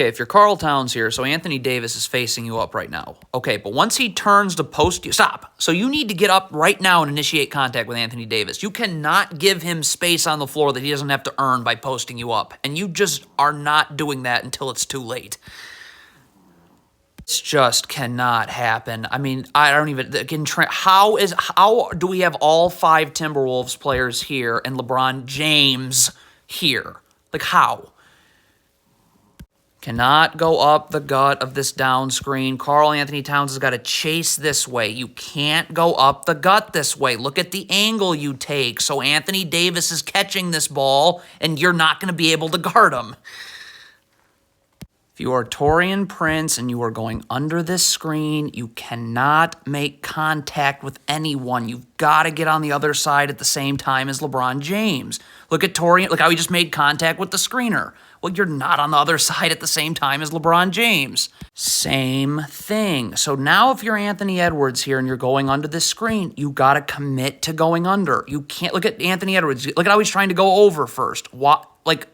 Okay, if you're Karl Towns here, so Anthony Davis is facing you up right now. Okay, but once he turns to post you, stop. So you need to get up right now and initiate contact with Anthony Davis. You cannot give him space on the floor that he doesn't have to earn by posting you up. And you just are not doing that until it's too late. This just cannot happen. I mean, I don't even, again, how do we have all 5 Timberwolves players here and LeBron James here? Like, how? Cannot go up the gut of this down screen. Karl Anthony Towns has got to chase this way. You can't go up the gut this way. Look at the angle you take. So Anthony Davis is catching this ball, and you're not going to be able to guard him. If you are Taurean Prince and you are going under this screen, you cannot make contact with anyone. You've got to get on the other side at the same time as LeBron James. Look at Taurean. Look how he just made contact with the screener. Well, you're not on the other side at the same time as LeBron James. Same thing. So now if you're Anthony Edwards here and you're going under this screen, you got to commit to going under. You can't look at Anthony Edwards. Look at how he's trying to go over first. What? Like,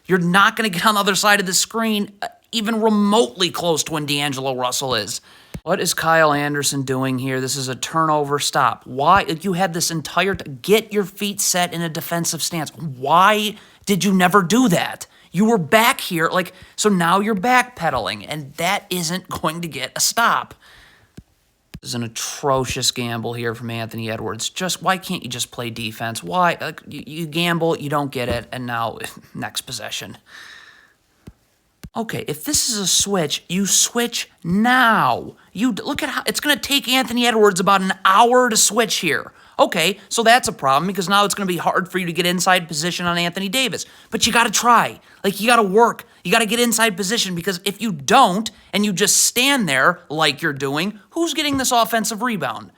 you're not going to get on the other side of the screen even remotely close to when D'Angelo Russell is. What is Kyle Anderson doing here? This is a turnover. Stop. Why? You had this entire... Get your feet set in a defensive stance. Why did you never do that? You were back here, like, so now you're backpedaling, and that isn't going to get a stop. This is an atrocious gamble here from Anthony Edwards. Why can't you just play defense? Why? Like, you gamble, you don't get it, and now, next possession. Okay, if this is a switch, you switch now. You look at how it's going to take Anthony Edwards about an hour to switch here. Okay, so that's a problem because now it's going to be hard for you to get inside position on Anthony Davis. But you got to try. Like, you got to work. You got to get inside position because if you don't and you just stand there like you're doing, who's getting this offensive rebound?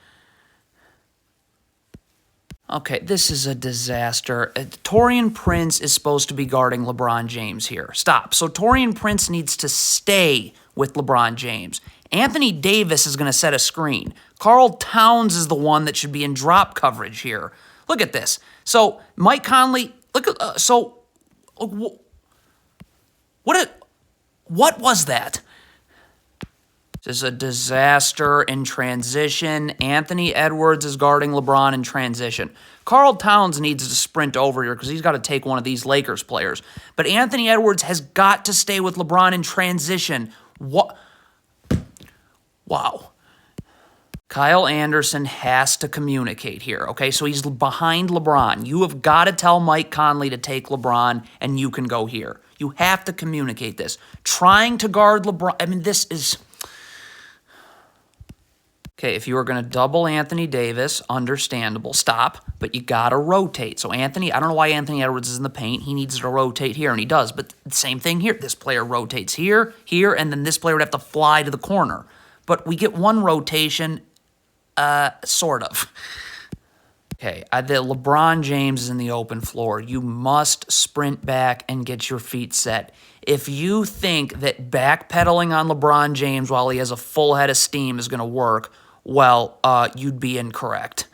Okay, this is a disaster. Taurean Prince is supposed to be guarding LeBron James here. Stop. So Taurean Prince needs to stay with LeBron James. Anthony Davis is going to set a screen. Karl Towns is the one that should be in drop coverage here. Look at this. So Mike Conley, look at what was that? This is a disaster in transition. Anthony Edwards is guarding LeBron in transition. Karl Towns needs to sprint over here because he's got to take one of these Lakers players. But Anthony Edwards has got to stay with LeBron in transition. What? Wow. Kyle Anderson has to communicate here, okay? So he's behind LeBron. You have got to tell Mike Conley to take LeBron, and you can go here. You have to communicate this. Trying to guard LeBron, I mean, this is... Okay, if you are going to double Anthony Davis, understandable, stop, but you got to rotate. So Anthony, I don't know why Anthony Edwards is in the paint. He needs to rotate here, and he does, but same thing here. This player rotates here, here, and then this player would have to fly to the corner. But we get one rotation, sort of. Okay, the LeBron James is in the open floor. You must sprint back and get your feet set. If you think that backpedaling on LeBron James while he has a full head of steam is going to work, well, you'd be incorrect.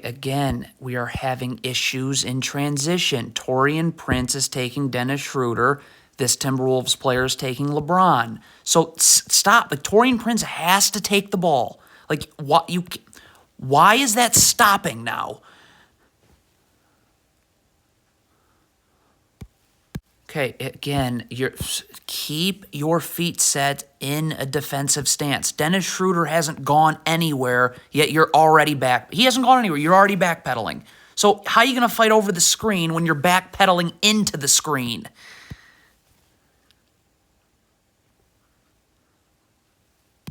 Again, we are having issues in transition. Taurean Prince is taking Dennis Schroeder. This Timberwolves player is taking LeBron. So stop. Like, Taurean Prince has to take the ball. Like, why is that stopping now? Okay, again, keep your feet set in a defensive stance. Dennis Schroeder hasn't gone anywhere, yet you're already back. He hasn't gone anywhere. You're already backpedaling. So how are you going to fight over the screen when you're backpedaling into the screen?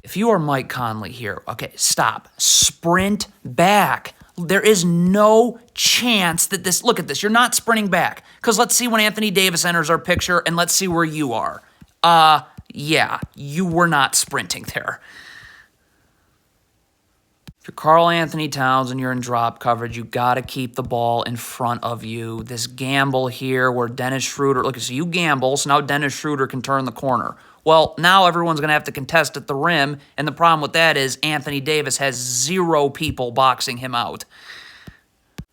If you are Mike Conley here, okay, stop. Sprint back. There is no chance that this... Look at this. You're not sprinting back. Because let's see when Anthony Davis enters our picture, and let's see where you are. Yeah, you were not sprinting there. If you're Karl Anthony Towns and you're in drop coverage, you got to keep the ball in front of you. This gamble here where Dennis Schroeder... Look, so you gamble, so now Dennis Schroeder can turn the corner. Well, now everyone's going to have to contest at the rim, and the problem with that is Anthony Davis has 0 people boxing him out.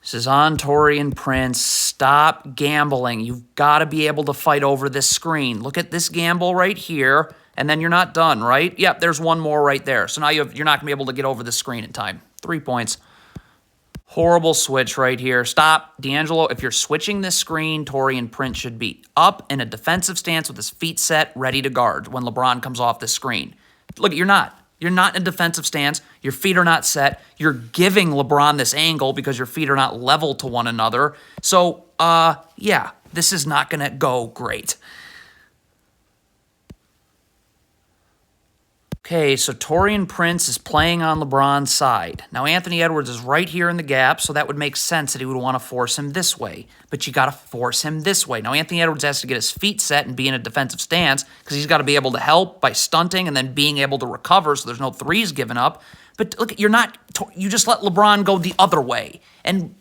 This is on Taurean Prince. Stop gambling. You've got to be able to fight over this screen. Look at this gamble right here, and then you're not done, right? Yep, there's one more right there. So now you're not going to be able to get over the screen in time. 3 points. Horrible switch right here. Stop. D'Angelo, if you're switching this screen, Taurean Prince should be up in a defensive stance with his feet set, ready to guard when LeBron comes off the screen. Look, you're not. You're not in a defensive stance. Your feet are not set. You're giving LeBron this angle because your feet are not level to one another. So, yeah, this is not going to go great. Okay, so Taurean Prince is playing on LeBron's side. Now, Anthony Edwards is right here in the gap, so that would make sense that he would want to force him this way. But you got to force him this way. Now, Anthony Edwards has to get his feet set and be in a defensive stance because he's got to be able to help by stunting and then being able to recover so there's no threes given up. But look, you just let LeBron go the other way. And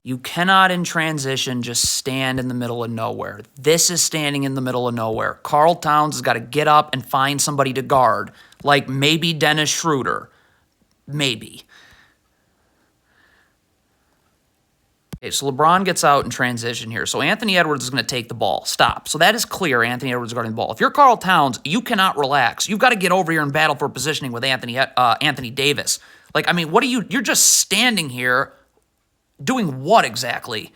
you cannot, in transition, just stand in the middle of nowhere. This is standing in the middle of nowhere. Karl Towns has got to get up and find somebody to guard, like maybe Dennis Schroeder. Maybe. Okay, so LeBron gets out in transition here. So Anthony Edwards is going to take the ball. Stop. So that is clear, Anthony Edwards guarding the ball. If you're Karl Towns, you cannot relax. You've got to get over here and battle for positioning with Anthony Davis. Like, I mean, what are you? You're just standing here doing what exactly?